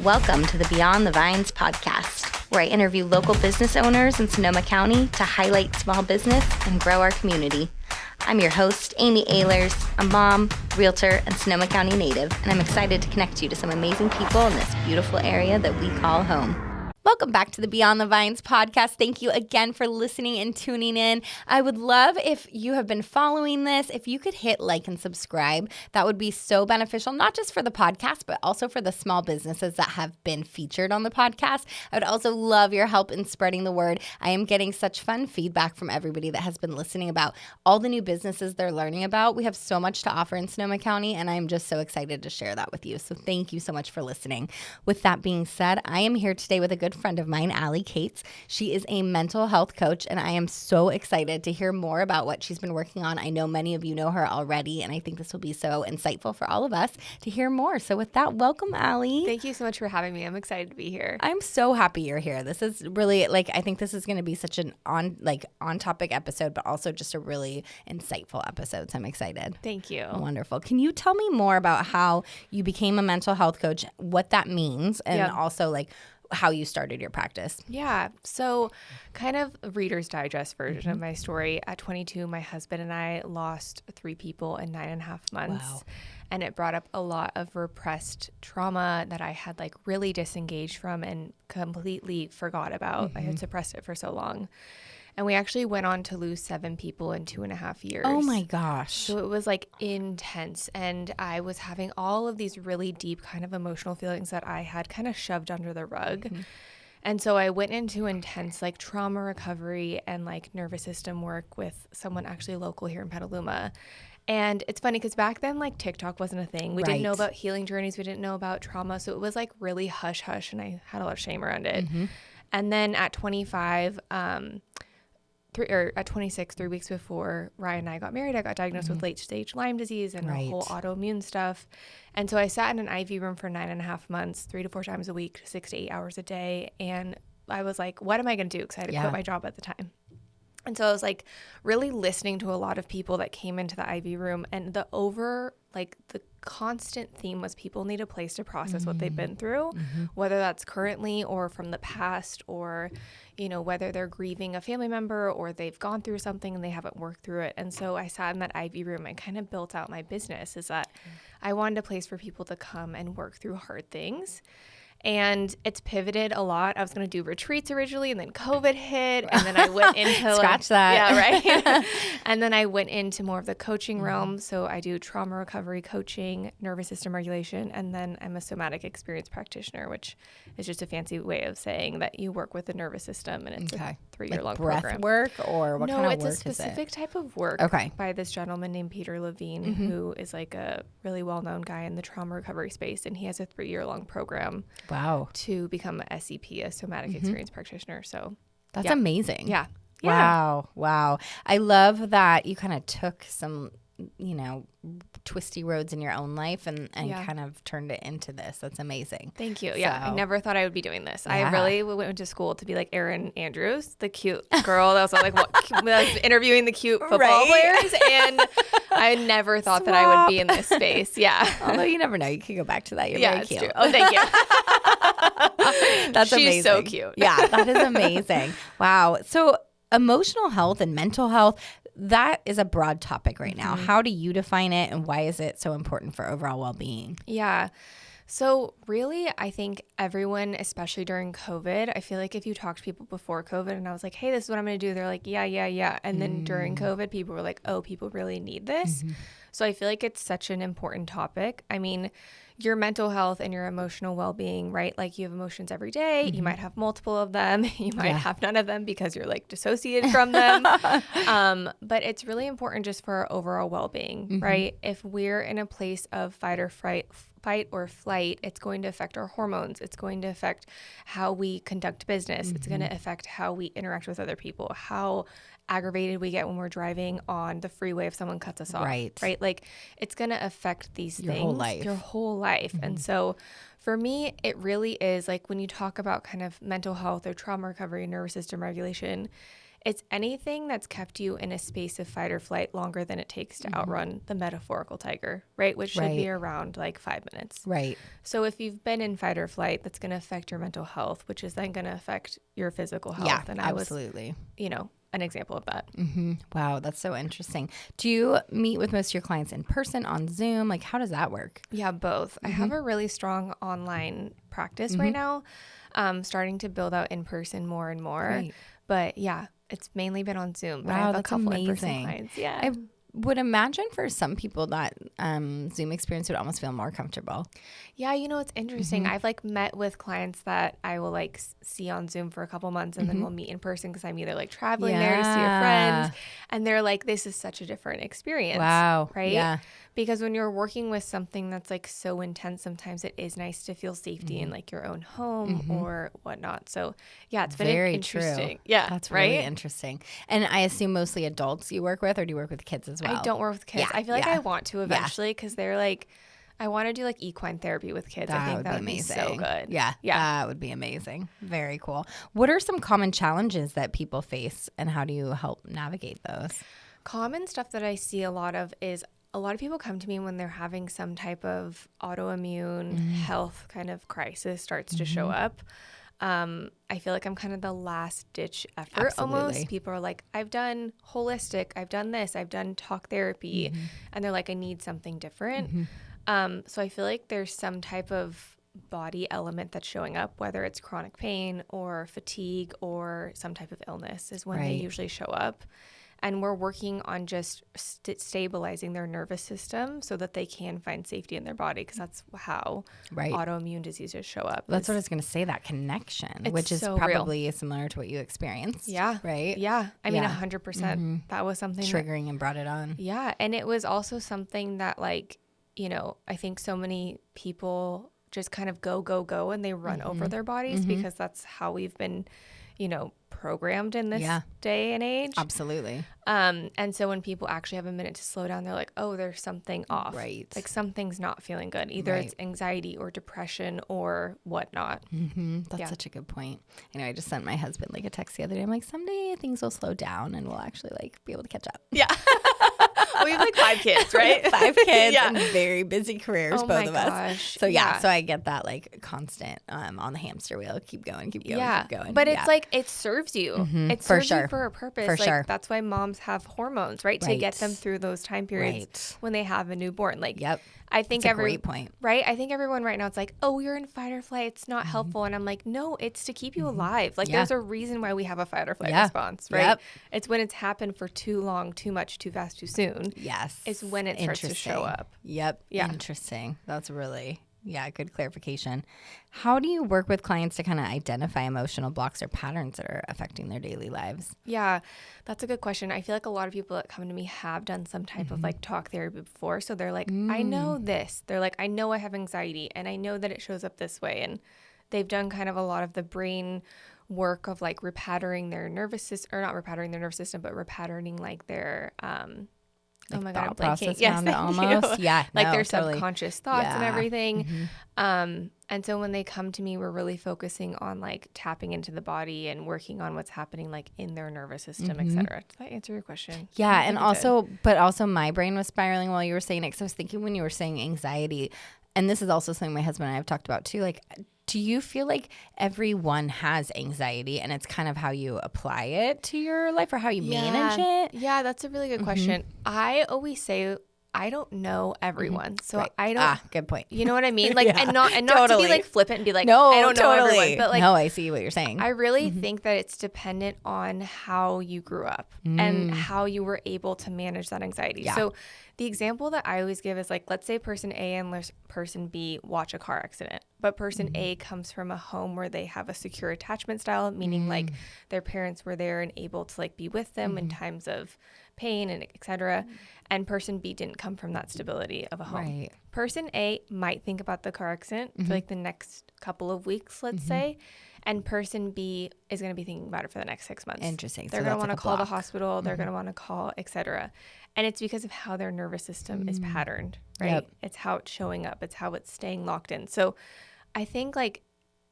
Welcome to the Beyond the Vines podcast, where I interview local business owners in Sonoma County to highlight small business and grow our community. I'm your host, Amy Ahlers, a mom, realtor, and Sonoma County native, and I'm excited to connect you to some amazing people in this beautiful area that we call home. Welcome back to the Beyond the Vines podcast. Thank you again for listening and tuning in. I would love if you have been following this, if you could hit like and subscribe. That would be so beneficial, not just for the podcast, but also for the small businesses that have been featured on the podcast. I would also love your help in spreading the word. I am getting such fun feedback from everybody that has been listening about all the new businesses they're learning about. We have so much to offer in Sonoma County, and I'm just so excited to share that with you. So thank you so much for listening. With that being said, I am here today with a good friend of mine, Allie Cates. She is a mental health coach, and I am so excited to hear more about what she's been working on. I know many of you know her already, and I think this will be so insightful for all of us to hear more. So with that, welcome, Allie. Thank you so much for having me. I'm excited to be here. I'm so happy you're here. This is really, I think this is going to be such an on-topic episode, but also just a really insightful episode. So I'm excited. Thank you. Wonderful. Can you tell me more about how you became a mental health coach, what that means, and also how you started your practice? Yeah. So kind of a Reader's Digest version of my story. At 22, my husband and I lost 3 people in 9.5 months. Wow. And it brought up a lot of repressed trauma that I had really disengaged from and completely forgot about. I had suppressed it for so long. And we actually went on to lose 7 people in 2.5 years. Oh my gosh. So it was intense. And I was having all of these really deep kind of emotional feelings that I had kind of shoved under the rug. And so I went into intense trauma recovery and nervous system work with someone actually local here in Petaluma. And it's funny because back then, TikTok wasn't a thing. We didn't know about healing journeys. We didn't know about trauma. So it was really hush hush. And I had a lot of shame around it. And then at 25, at 26, 3 weeks before Ryan and I got married, I got diagnosed with late-stage Lyme disease and the whole autoimmune stuff. And so I sat in an IV room for 9.5 months, 3 to 4 times a week, 6 to 8 hours a day. And I was like, what am I going to do? Because I had to quit my job at the time. And so I was really listening to a lot of people that came into the IV room, and the constant theme was people need a place to process what they've been through, whether that's currently or from the past, or, whether they're grieving a family member or they've gone through something and they haven't worked through it. And so I sat in that IV room and kind of built out my business, is that I wanted a place for people to come and work through hard things. And it's pivoted a lot. I was going to do retreats originally, and then COVID hit, and then I went into scratch that. Yeah, right. And then I went into more of the coaching realm. So I do trauma recovery coaching, nervous system regulation, and then I'm a somatic experience practitioner, which is just a fancy way of saying that you work with the nervous system, and it's a 3-year-long breath program. Work, or what kind of work is it? No, it's a specific type of work by this gentleman named Peter Levine, who is a really well-known guy in the trauma recovery space, and he has a 3-year-long program. Wow. To become a SEP, a somatic experience practitioner. So that's amazing. Yeah. Wow. I love that you kind of took some, twisty roads in your own life and kind of turned it into this. That's amazing. Thank you. Yeah. I never thought I would be doing this. I really went to school to be like Erin Andrews, the cute girl that was interviewing the cute football players. And I never thought that I would be in this space. Yeah. Although you never know. You can go back to that. You're very cute. True. Oh, thank you. That's amazing. She's so cute. Yeah, that is amazing. Wow. So emotional health and mental health, that is a broad topic right now. How do you define it, and why is it so important for overall well-being? Yeah. So really, I think everyone, especially during COVID, I feel like if you talk to people before COVID and I was like, hey, this is what I'm going to do, they're like, yeah. And then during COVID, people were like, oh, people really need this. So I feel like it's such an important topic. I mean, your mental health and your emotional well-being, right? You have emotions every day. You might have multiple of them. You might have none of them because you're dissociated from them. But it's really important just for our overall well-being, right? If we're in a place of fight or flight, it's going to affect our hormones. It's going to affect how we conduct business. It's going to affect how we interact with other people, how aggravated we get when we're driving on the freeway if someone cuts us off. Right? It's going to affect these things. Your whole life. And so for me, it really is when you talk about kind of mental health or trauma recovery and nervous system regulation, It's anything that's kept you in a space of fight or flight longer than it takes to outrun the metaphorical tiger, right? Which should be around like 5 minutes. Right. So if you've been in fight or flight, that's going to affect your mental health, which is then going to affect your physical health. Yeah, and absolutely. I was, an example of that. Wow, that's so interesting. Do you meet with most of your clients in person, on Zoom? Like, how does that work? Yeah, both. I have a really strong online practice right now, starting to build out in person more and more. Great. But yeah, it's mainly been on Zoom. But I Wow, have a that's couple amazing. in-person clients. Yeah. I would imagine for some people that Zoom experience would almost feel more comfortable. Yeah, it's interesting. I've like met with clients that I will like see on Zoom for a couple months and then we'll meet in person because I'm either like traveling there to see your friends. And they're like, this is such a different experience. Wow. Right? Yeah. Because when you're working with something that's like so intense, sometimes it is nice to feel safety in like your own home or whatnot. So yeah, it's been Very interesting. true. Yeah. That's right? really interesting. And I assume mostly adults you work with, or do you work with kids as well? I don't work with kids. Yeah, I feel like yeah. I want to eventually because they're like, I want to do like equine therapy with kids. I think that would be so good. Yeah. That would be amazing. Very cool. What are some common challenges that people face and how do you help navigate those? Common stuff that I see a lot of is a lot of people come to me when they're having some type of autoimmune health kind of crisis starts to show up. I feel like I'm kind of the last ditch effort almost. People are like, I've done holistic, I've done this, I've done talk therapy. And they're like, I need something different. So I feel like there's some type of body element that's showing up, whether it's chronic pain or fatigue or some type of illness is when they usually show up. And we're working on just stabilizing their nervous system so that they can find safety in their body because that's how autoimmune diseases show up. That's what I was going to say, that connection, which is so probably similar to what you experienced. Yeah. Right? Yeah. I mean, 100%. That was something Triggering and brought it on. Yeah. And it was also something that like, I think so many people just kind of go, and they run over their bodies because that's how we've been, programmed in this day and age. Absolutely. And so when people actually have a minute to slow down, they're like, oh, there's something off. Right. Like something's not feeling good. Either it's anxiety or depression or whatnot. That's such a good point. I just sent my husband like a text the other day. I'm like, someday things will slow down and we'll actually like be able to catch up. Yeah. We have like 5 kids, right? 5 kids and very busy careers, both of us. So so I get that like constant on the hamster wheel. Keep going, keep going. But it's like it serves you. It serves you for a purpose. For sure. That's why moms have hormones, right? To get them through those time periods when they have a newborn. Like, I think that's a great point. Right? I think everyone right now, it's like, oh, you're in fight or flight. It's not helpful. And I'm like, no, it's to keep you alive. Like there's a reason why we have a fight or flight response, right? It's when it's happened for too long, too much, too fast, too soon. Yes. It's when it starts to show up. Yeah. Interesting. That's really, good clarification. How do you work with clients to kind of identify emotional blocks or patterns that are affecting their daily lives? Yeah, that's a good question. I feel like a lot of people that come to me have done some type of like talk therapy before. So they're like, I know this. They're like, I know I have anxiety and I know that it shows up this way. And they've done kind of a lot of the brain work of like repatterning their nervous system, or not repatterning their nervous system, but repatterning like their, like oh my God, I'm process blanking. Yes, around it almost. Yeah, like their totally. subconscious thoughts and everything. And so when they come to me, we're really focusing on like tapping into the body and working on what's happening like in their nervous system, et cetera. Does that answer your question? Yeah, and also, but also my brain was spiraling while you were saying it because I was thinking when you were saying anxiety, and this is also something my husband and I have talked about too, like, do you feel like everyone has anxiety and it's kind of how you apply it to your life or how you manage it? Yeah, that's a really good question. I always say I don't know everyone. So I don't. Good point. You know what I mean? Like, and not totally. To be like flippant and be like, no, I don't know totally. everyone. But like, no, I see what you're saying. I really think that it's dependent on how you grew up and how you were able to manage that anxiety. Yeah. So the example that I always give is like, let's say person A and person B watch a car accident, but person A comes from a home where they have a secure attachment style, meaning like their parents were there and able to like be with them in times of pain and et cetera. And person B didn't come from that stability of a home. Right. Person A might think about the car accident for like the next couple of weeks, let's say. And person B is going to be thinking about it for the next 6 months. Interesting. They're going to want to call the hospital. They're going to want to call, et cetera. And it's because of how their nervous system is patterned, right? It's how it's showing up. It's how it's staying locked in. So I think like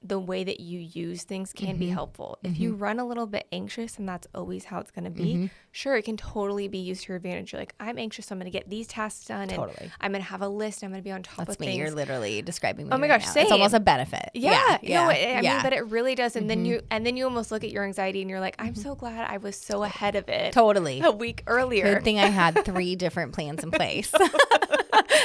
the way that you use things can be helpful. If you run a little bit anxious, and that's always how it's going to be, sure, it can totally be used to your advantage. You're like, I'm anxious, so I'm going to get these tasks done. And I'm going to have a list. I'm going to be on top of things. You're literally describing me. Oh my right gosh, now. same. It's almost a benefit. Yeah. I mean, but it really does. And then you almost look at your anxiety and you're like, I'm so glad I was so ahead of it. Totally. A week earlier. Good thing I had 3 different plans in place.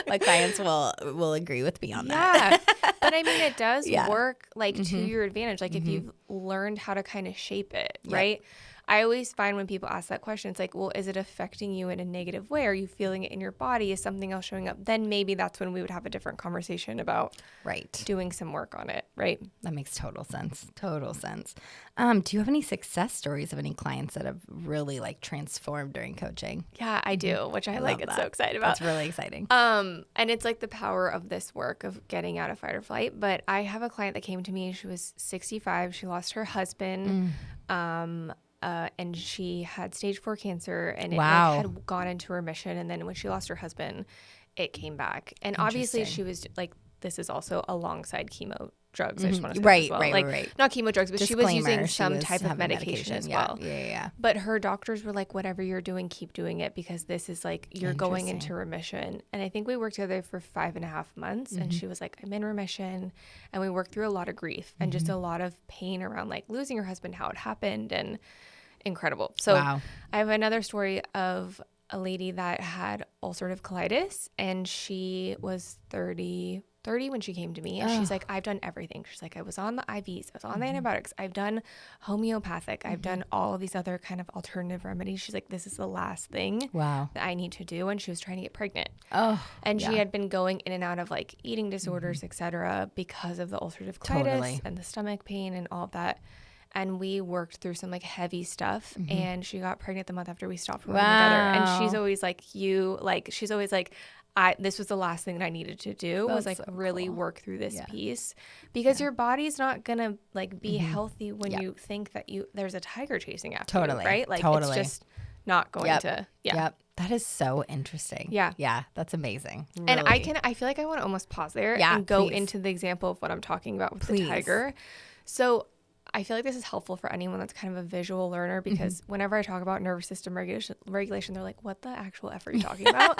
My clients will agree with me on that. Yeah. But I mean, it does work like to your advantage. Like if you've learned how to kind of shape it, right? I always find when people ask that question, it's like, well, is it affecting you in a negative way? Are you feeling it in your body? Is something else showing up? Then maybe that's when we would have a different conversation about doing some work on it, right? That makes total sense. Total sense. Do you have any success stories of any clients that have really like transformed during coaching? Yeah, I do, which I like. It's so excited about. That's really exciting. And it's like the power of this work of getting out of fight or flight. But I have a client that came to me. She was 65. She lost her husband. And she had stage 4 cancer, and it had gone into remission. And then when she lost her husband, it came back. And obviously she was like, this is also alongside chemo drugs. I just want to say as well. Right. Not chemo drugs, but Disclaimer, she was using some type of medication as well. Yeah. But her doctors were like, whatever you're doing, keep doing it, because this is like, you're going into remission. And I think we worked together for 5.5 months, and she was like, I'm in remission. And we worked through a lot of grief and just a lot of pain around like losing her husband, how it happened, and incredible. So I have another story of a lady that had ulcerative colitis, and she was 30 when she came to me, and she's like, I've done everything. She's like, I was on the IVs, I was on the antibiotics, I've done homeopathic, I've done all of these other kind of alternative remedies. She's like, this is the last thing that I need to do. And she was trying to get pregnant. And she had been going in and out of like eating disorders, etc., because of the ulcerative colitis and the stomach pain and all of that. And we worked through some like heavy stuff, and she got pregnant the month after we stopped working together. And she's always like, she's always like, this was the last thing that I needed to do. That's was like so really cool. Work through this piece, because your body's not gonna like be healthy when you think that there's a tiger chasing after you, right? Like it's just not going to. That is so interesting. Yeah, that's amazing. Really. And I feel like I want to almost pause there and go into the example of what I'm talking about with the tiger. So I feel like this is helpful for anyone that's kind of a visual learner, because whenever I talk about nervous system regulation, they're like, what the actual F are you talking about?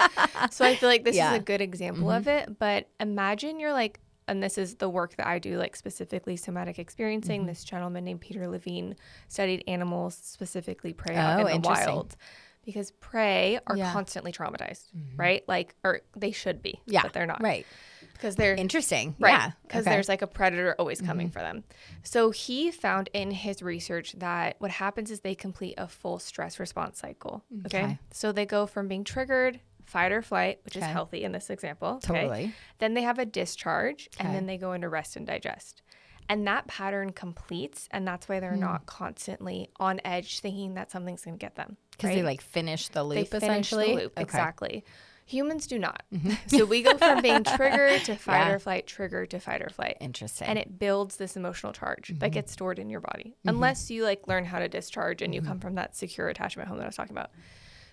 So I feel like this is a good example of it. But imagine you're like, and this is the work that I do, like specifically somatic experiencing. This gentleman named Peter Levine studied animals, specifically prey out in the wild. Because prey are constantly traumatized, right? Like, or they should be, but they're not. Right. Because they're interesting. Right. Because there's like a predator always coming for them. So he found in his research that what happens is they complete a full stress response cycle. Okay. So they go from being triggered, fight or flight, which is healthy in this example. Totally. Then they have a discharge, and then they go into rest and digest. And that pattern completes, and that's why they're not constantly on edge thinking that something's going to get them. Because they like finish the loop, essentially. The loop, exactly. Humans do not. So we go from being triggered to fight or flight, triggered to fight or flight. Interesting. And it builds this emotional charge that gets stored in your body. Unless you like learn how to discharge and you come from that secure attachment home that I was talking about.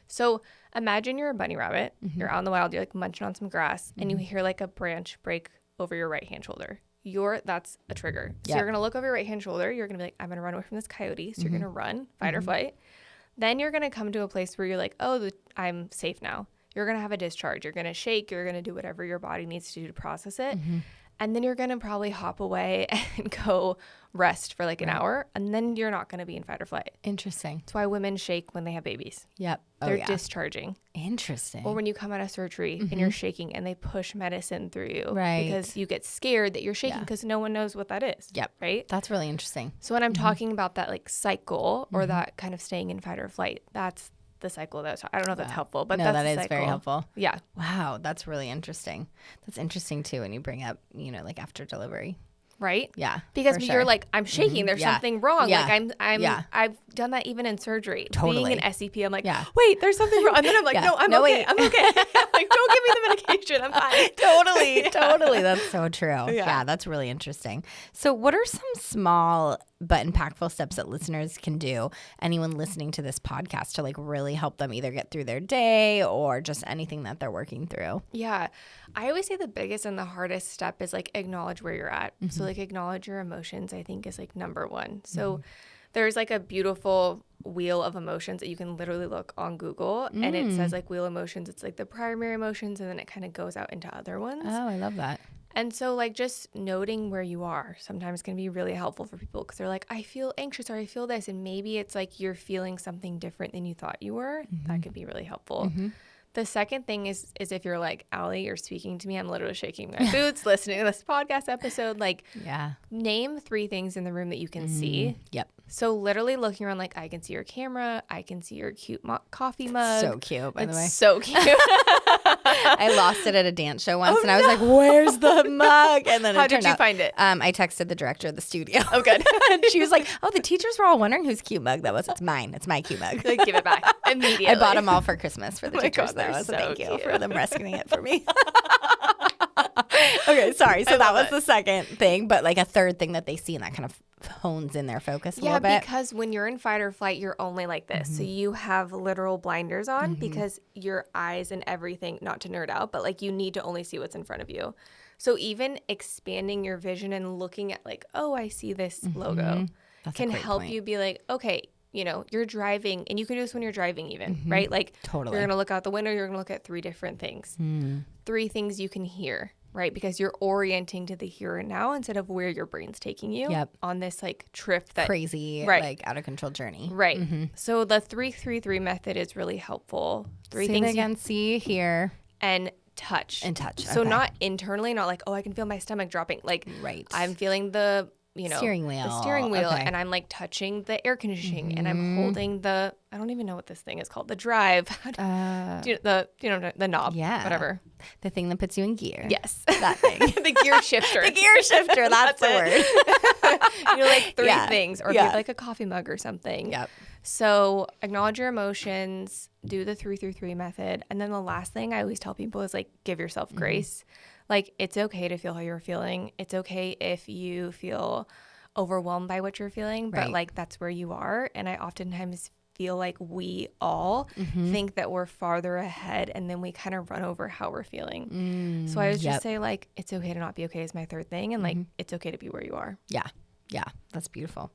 So imagine you're a bunny rabbit. You're out in the wild. You're like munching on some grass, and you hear like a branch break over your right hand shoulder. That's a trigger. So you're going to look over your right hand shoulder. You're going to be like, I'm going to run away from this coyote. So you're going to run, fight or flight. Then you're going to come to a place where you're like, I'm safe now. You're going to have a discharge. You're going to shake. You're going to do whatever your body needs to do to process it. And then you're going to probably hop away and go rest for like an hour. And then you're not going to be in fight or flight. Interesting. That's why women shake when they have babies. Yep. They're discharging. Interesting. Or when you come out of surgery and you're shaking and they push medicine through you. Right. Because you get scared that you're shaking because no one knows what that is. Yep. Right? That's really interesting. So when I'm talking about that like cycle or that kind of staying in fight or flight, that's the cycle that I don't know if that's helpful, but that's that is cycle. very helpful. Yeah. Wow, that's really interesting. That's interesting too when you bring up, like after delivery. Right? Yeah. Because you're like, I'm shaking. There's something wrong. Yeah. Like I've done that even in surgery. Totally. Being an SCP, I'm like, wait, there's something wrong. And then I'm like, no, I'm okay. Wait. I'm okay. Like, don't give me the medication. I'm fine. Totally. That's so true. Yeah, that's really interesting. So what are some small but impactful steps that listeners can do, anyone listening to this podcast, to like really help them either get through their day or just anything that they're working through? Yeah. I always say the biggest and the hardest step is like acknowledge where you're at. So like acknowledge your emotions, I think, is like number one. So there's like a beautiful wheel of emotions that you can literally look on Google and it says like wheel emotions. It's like the primary emotions and then it kind of goes out into other ones. Oh, I love that. And so like just noting where you are sometimes can be really helpful for people because they're like, I feel anxious or I feel this. And maybe it's like you're feeling something different than you thought you were. That could be really helpful. The second thing is if you're like, Allie, you're speaking to me, I'm literally shaking my boots, listening to this podcast episode. Like, name 3 things in the room that you can see. Yep. So literally looking around, like, I can see your camera. I can see your cute coffee mug. So cute, by the way. So cute. I lost it at a dance show once, and I was like, "Where's the mug?" And then how did you find it? I texted the director of the studio. Oh, good. And she was like, "Oh, the teachers were all wondering whose cute mug that was. It's mine. It's my cute mug. Like, give it back immediately." I bought them all for Christmas for the my teachers. God, they're So so thank you cute. for them rescuing it for me. Okay, sorry. So that was the second thing, but like a third thing that they see, and that kind of hones in their focus a little bit. Yeah, because when you're in fight or flight, you're only like this. So you have literal blinders on because your eyes and everything, not to nerd out, but like you need to only see what's in front of you. So even expanding your vision and looking at like, oh, I see this logo can help you be like, okay, you know, you're driving, and you can do this when you're driving even, right? Like Totally. you're going to look out the window, you're going to look at 3 different things. 3 things you can hear, right? Because you're orienting to the here and now instead of where your brain's taking you on this like trip that Crazy, right. like out of control journey. Right. So the 3-3-3 method is really helpful. 3 Say things that again. See, hear, and touch. and touch. So Okay. not internally, not like, oh, I can feel my stomach dropping. Like Right. I'm feeling the, you know, Steering wheel. the steering wheel, Okay. and I'm like touching the air conditioning, and I'm holding the, I don't even know what this thing is called, the drive, the knob, Yeah. whatever. The thing that puts you in gear. Yes, That thing. the gear shifter. The gear shifter. That's the word. You know, like 3 Yeah. things, or if you have like a coffee mug or something. Yep. So acknowledge your emotions, do the 3-3-3 method. And then the last thing I always tell people is like, give yourself grace. Like, it's okay to feel how you're feeling. It's okay if you feel overwhelmed by what you're feeling, but Right. like that's where you are. And I oftentimes feel like we all think that we're farther ahead, and then we kind of run over how we're feeling. So I always just say like, it's okay to not be okay is my third thing. And like, it's okay to be where you are. Yeah. Yeah. That's beautiful.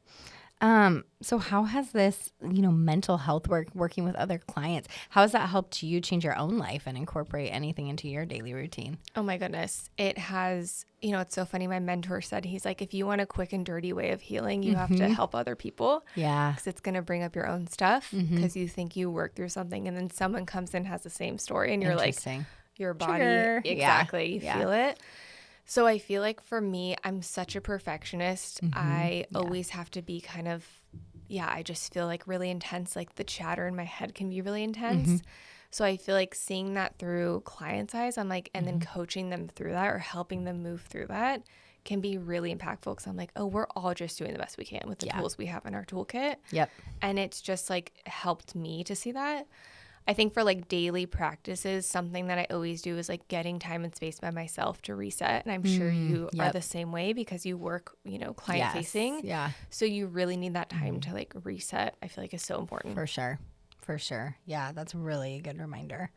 So how has this, mental health working with other clients, how has that helped you change your own life and incorporate anything into your daily routine? Oh my goodness. It has, it's so funny. My mentor said, he's like, if you want a quick and dirty way of healing, you have to help other people. Yeah. Because it's going to bring up your own stuff because you think you work through something, and then someone comes in, has the same story, and you're like, your body, Trigger. exactly. You Yeah. feel it. So I feel like for me, I'm such a perfectionist. I always have to be kind of, I just feel like really intense. Like the chatter in my head can be really intense. So I feel like seeing that through clients' eyes, I'm like, and then coaching them through that or helping them move through that can be really impactful, because I'm like, oh, we're all just doing the best we can with the tools we have in our toolkit. Yep. And it's just like helped me to see that. I think for like daily practices, something that I always do is like getting time and space by myself to reset. And I'm sure you are the same way because you work, client facing. Yeah. So you really need that time to like reset. I feel like is so important. For sure. For sure. Yeah. That's really a good reminder.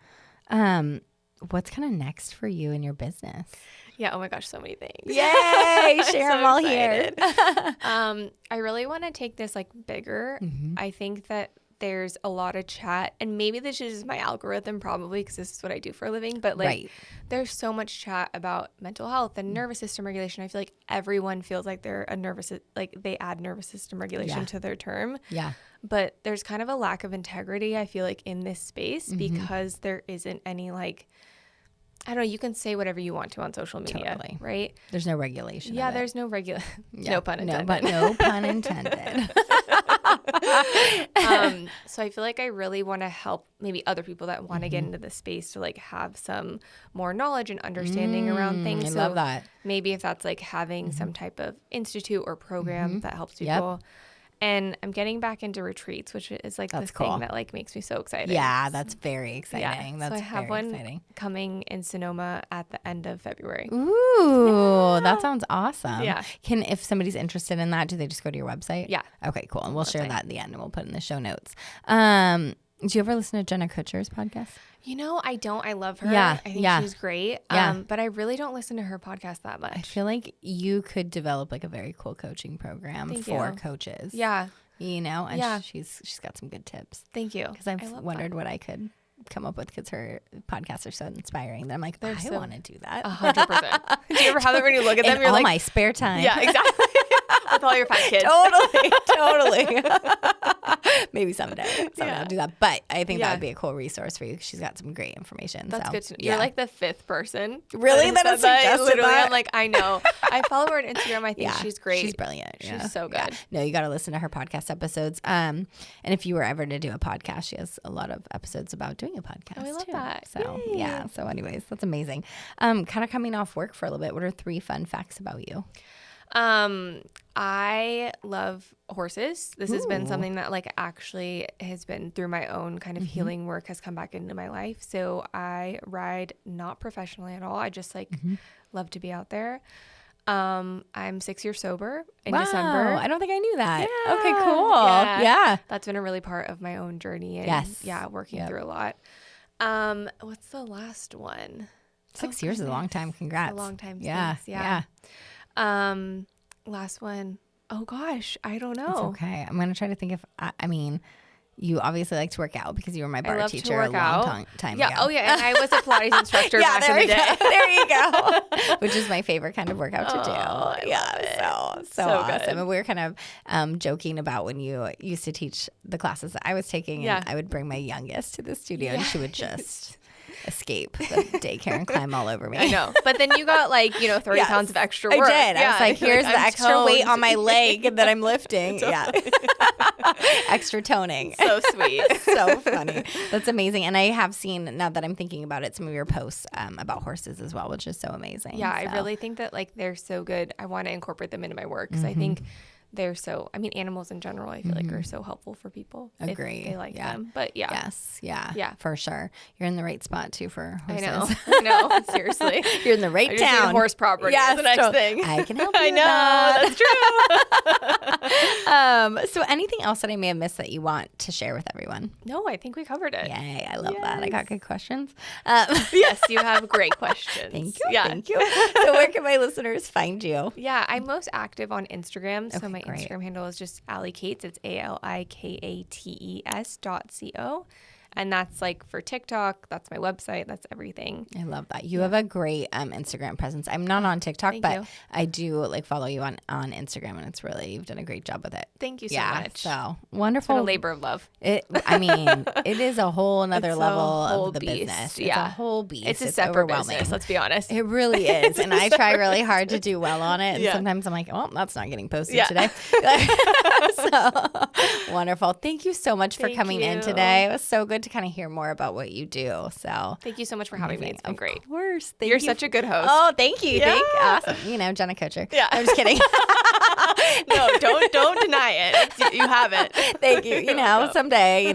What's kind of next for you in your business? Yeah. Oh my gosh. So many things. Yay. Share them all here. I really want to take this like bigger. I think that there's a lot of chat, and maybe this is just my algorithm probably because this is what I do for a living, but like there's so much chat about mental health and nervous system regulation. I feel like everyone feels like they're they add nervous system regulation to their term. Yeah. But there's kind of a lack of integrity, I feel like, in this space because there isn't any like, I don't know, you can say whatever you want to on social media, right? There's no regulation. Yeah, there's no no pun intended. No pun intended. So I feel like I really want to help maybe other people that want to get into this space to like have some more knowledge and understanding around things. I love that. Maybe if that's like having some type of institute or program that helps people. And I'm getting back into retreats, which is like the cool. thing that like makes me so excited. Yeah, that's very exciting. That's so I have very one exciting. coming in Sonoma at the end of February. Ooh, that sounds awesome. Yeah. If somebody's interested in that, do they just go to your website? Yeah. Okay, cool. And we'll share that at the end and we'll put it in the show notes. Do you ever listen to Jenna Kutcher's podcast? You know, I don't. I love her. Yeah, I think she's great. Yeah. But I really don't listen to her podcast that much. I feel like you could develop like a very cool coaching program for coaches. Yeah. You know, and she's got some good tips. Thank you. Because I've wondered what I could come up with because her podcasts are so inspiring that I'm like, I want to do that. 100%. Do you ever have that when you look at them? In You're all like, my spare time. yeah, exactly. With all your fat kids. Totally. Maybe someday I'll do that. But I think that would be a cool resource for you. She's got some great information. That's so, good to know. You're like the 5th person. Really? That has suggested literally, that? I'm like, I know. I follow her on Instagram. I think she's great. She's brilliant. She's so good. Yeah. No, you got to listen to her podcast episodes. And if you were ever to do a podcast, she has a lot of episodes about doing a podcast. Oh, I love too. that. So Yay. yeah. So anyways, that's amazing. Kind of coming off work for a little bit. What are 3 fun facts about you? I love horses. This has been something that like actually has been through my own kind of healing work has come back into my life. So I ride not professionally at all. I just like love to be out there. I'm 6 years sober in December. I don't think I knew that. Yeah. Okay, cool. Yeah. That's been a really part of my own journey and working through a lot. What's the last one? 6 years is a long time. Congrats. A long time. Yeah. Thanks. Yeah. Last one. Oh gosh, I don't know. It's okay. I'm gonna try to think if I mean, you obviously like to work out because you were my bar teacher a long time ago. Oh yeah, and I was a Pilates instructor back in the day. There you go. Which is my favorite kind of workout to do. So awesome. good. And we were kind of joking about when you used to teach the classes that I was taking, and I would bring my youngest to the studio, and she would just escape the daycare and climb all over me. I know. But then you got 30 pounds of extra work. I did. I was like, here's the extra weight on my leg that I'm lifting. Yeah. Extra toning. So sweet. So funny. That's amazing. And I have seen, now that I'm thinking about it, some of your posts about horses as well, which is so amazing. Yeah, I really think that they're so good. I want to incorporate them into my work because I think they're animals in general, I feel like are so helpful for people. Agree. If they like them. But Yes. Yeah. For sure. You're in the right spot too for horses. I know. Seriously. You're in the right town. Horse property is the next thing. I can help you I know. That's true. So anything else that I may have missed that you want to share with everyone? No, I think we covered it. Yay. I love that. I got good questions. Yes, you have great questions. Thank you. Yeah. Thank you. So where can my listeners find you? Yeah, I'm most active on Instagram. So my great. Instagram handle is just Allie Kates. It's ALIKATES.co. And that's for TikTok. That's my website. That's everything. I love that. You have a great Instagram presence. I'm not on TikTok, Thank but you. I do follow you on Instagram, and it's really, you've done a great job with it. Thank you so much. So It's wonderful. been a labor of love. It is a whole another level of the beast. business. Yeah. It's a whole beast. It's a separate overwhelming. business, let's be honest. It really is. And I try really hard to do well on it. And sometimes I'm like, well, that's not getting posted today. So wonderful. Thank you so much for coming in today. It was so good to kind of hear more about what you do. So thank you so much for having me. It's been great. Of course. You're such a good host. Oh, thank you. Yeah. Awesome. Jenna Kutcher. Yeah. I'm just kidding. No, don't deny it. You have it. Thank you. Someday,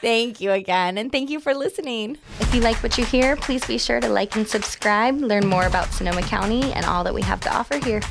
Thank you again. And thank you for listening. If you like what you hear, please be sure to like and subscribe, learn more about Sonoma County and all that we have to offer here.